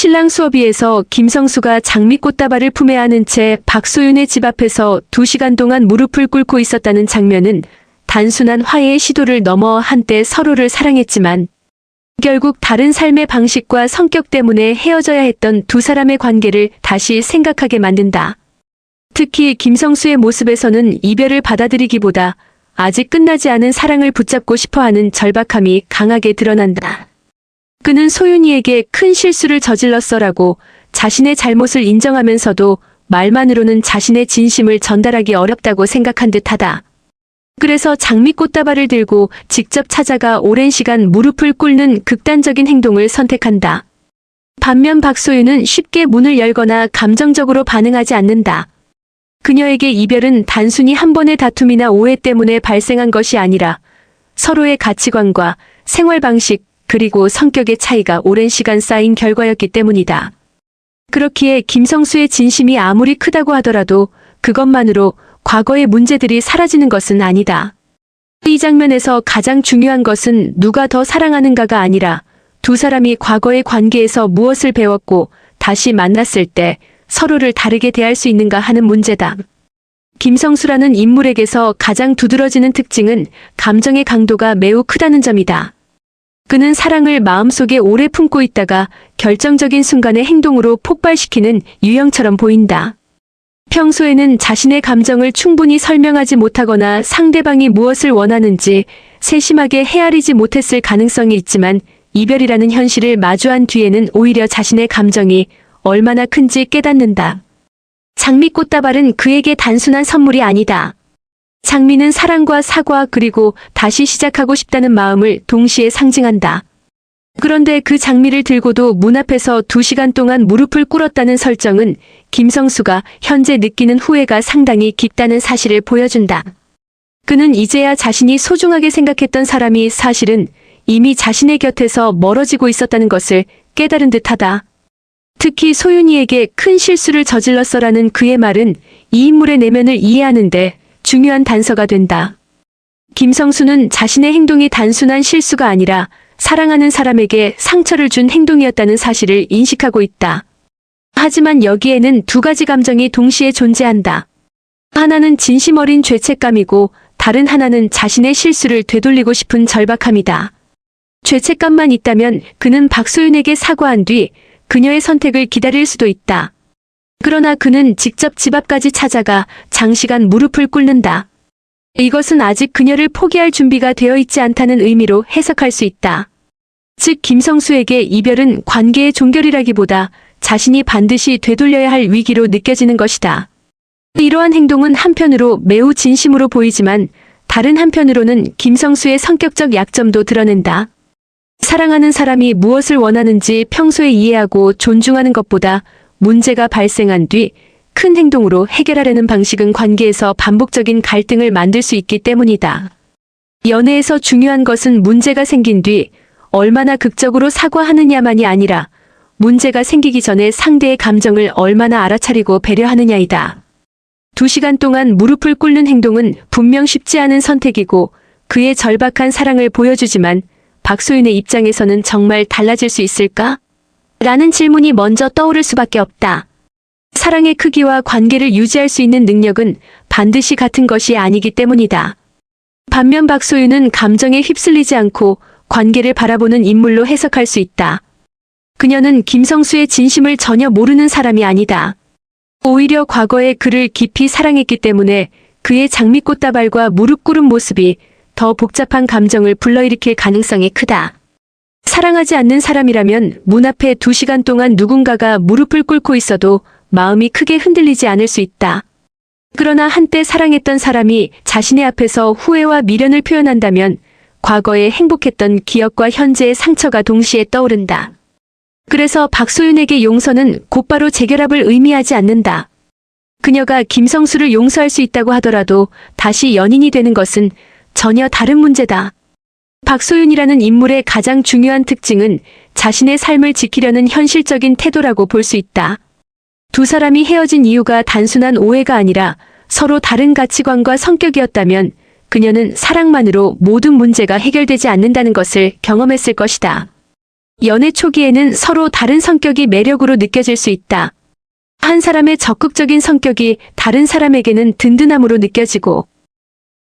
신랑 수업이에서 김성수가 장미꽃다발을 품에 안은 채 박소윤의 집 앞에서 2시간 동안 무릎을 꿇고 있었다는 장면은 단순한 화해의 시도를 넘어 한때 서로를 사랑했지만 결국 다른 삶의 방식과 성격 때문에 헤어져야 했던 두 사람의 관계를 다시 생각하게 만든다. 특히 김성수의 모습에서는 이별을 받아들이기보다 아직 끝나지 않은 사랑을 붙잡고 싶어하는 절박함이 강하게 드러난다. 그는 소윤이에게 큰 실수를 저질렀어라고 자신의 잘못을 인정하면서도 말만으로는 자신의 진심을 전달하기 어렵다고 생각한 듯하다. 그래서 장미꽃다발을 들고 직접 찾아가 오랜 시간 무릎을 꿇는 극단적인 행동을 선택한다. 반면 박소윤은 쉽게 문을 열거나 감정적으로 반응하지 않는다. 그녀에게 이별은 단순히 한 번의 다툼이나 오해 때문에 발생한 것이 아니라 서로의 가치관과 생활 방식 그리고 성격의 차이가 오랜 시간 쌓인 결과였기 때문이다. 그렇기에 김성수의 진심이 아무리 크다고 하더라도 그것만으로 과거의 문제들이 사라지는 것은 아니다. 이 장면에서 가장 중요한 것은 누가 더 사랑하는가가 아니라 두 사람이 과거의 관계에서 무엇을 배웠고 다시 만났을 때 서로를 다르게 대할 수 있는가 하는 문제다. 김성수라는 인물에게서 가장 두드러지는 특징은 감정의 강도가 매우 크다는 점이다. 그는 사랑을 마음속에 오래 품고 있다가 결정적인 순간의 행동으로 폭발시키는 유형처럼 보인다. 평소에는 자신의 감정을 충분히 설명하지 못하거나 상대방이 무엇을 원하는지 세심하게 헤아리지 못했을 가능성이 있지만 이별이라는 현실을 마주한 뒤에는 오히려 자신의 감정이 얼마나 큰지 깨닫는다. 장미꽃다발은 그에게 단순한 선물이 아니다. 장미는 사랑과 사과 그리고 다시 시작하고 싶다는 마음을 동시에 상징한다. 그런데 그 장미를 들고도 문 앞에서 2시간 동안 무릎을 꿇었다는 설정은 김성수가 현재 느끼는 후회가 상당히 깊다는 사실을 보여준다. 그는 이제야 자신이 소중하게 생각했던 사람이 사실은 이미 자신의 곁에서 멀어지고 있었다는 것을 깨달은 듯하다. 특히 소윤이에게 큰 실수를 저질렀어라는 그의 말은 이 인물의 내면을 이해하는데 중요한 단서가 된다. 김성수는 자신의 행동이 단순한 실수가 아니라 사랑하는 사람에게 상처를 준 행동이었다는 사실을 인식하고 있다. 하지만 여기에는 두 가지 감정이 동시에 존재한다. 하나는 진심 어린 죄책감이고 다른 하나는 자신의 실수를 되돌리고 싶은 절박함이다. 죄책감만 있다면 그는 박소윤에게 사과한 뒤 그녀의 선택을 기다릴 수도 있다. 그러나 그는 직접 집 앞까지 찾아가 장시간 무릎을 꿇는다. 이것은 아직 그녀를 포기할 준비가 되어 있지 않다는 의미로 해석할 수 있다. 즉 김성수에게 이별은 관계의 종결이라기보다 자신이 반드시 되돌려야 할 위기로 느껴지는 것이다. 이러한 행동은 한편으로 매우 진심으로 보이지만 다른 한편으로는 김성수의 성격적 약점도 드러낸다. 사랑하는 사람이 무엇을 원하는지 평소에 이해하고 존중하는 것보다 문제가 발생한 뒤 큰 행동으로 해결하려는 방식은 관계에서 반복적인 갈등을 만들 수 있기 때문이다. 연애에서 중요한 것은 문제가 생긴 뒤 얼마나 극적으로 사과하느냐만이 아니라 문제가 생기기 전에 상대의 감정을 얼마나 알아차리고 배려하느냐이다. 2시간 동안 무릎을 꿇는 행동은 분명 쉽지 않은 선택이고 그의 절박한 사랑을 보여주지만 박소윤의 입장에서는 정말 달라질 수 있을까? 라는 질문이 먼저 떠오를 수밖에 없다. 사랑의 크기와 관계를 유지할 수 있는 능력은 반드시 같은 것이 아니기 때문이다. 반면 박소윤은 감정에 휩쓸리지 않고 관계를 바라보는 인물로 해석할 수 있다. 그녀는 김성수의 진심을 전혀 모르는 사람이 아니다. 오히려 과거에 그를 깊이 사랑했기 때문에 그의 장미꽃다발과 무릎 꿇은 모습이 더 복잡한 감정을 불러일으킬 가능성이 크다. 사랑하지 않는 사람이라면 문 앞에 2시간 동안 누군가가 무릎을 꿇고 있어도 마음이 크게 흔들리지 않을 수 있다. 그러나 한때 사랑했던 사람이 자신의 앞에서 후회와 미련을 표현한다면 과거에 행복했던 기억과 현재의 상처가 동시에 떠오른다. 그래서 박소윤에게 용서는 곧바로 재결합을 의미하지 않는다. 그녀가 김성수를 용서할 수 있다고 하더라도 다시 연인이 되는 것은 전혀 다른 문제다. 박소윤이라는 인물의 가장 중요한 특징은 자신의 삶을 지키려는 현실적인 태도라고 볼 수 있다. 두 사람이 헤어진 이유가 단순한 오해가 아니라 서로 다른 가치관과 성격이었다면 그녀는 사랑만으로 모든 문제가 해결되지 않는다는 것을 경험했을 것이다. 연애 초기에는 서로 다른 성격이 매력으로 느껴질 수 있다. 한 사람의 적극적인 성격이 다른 사람에게는 든든함으로 느껴지고,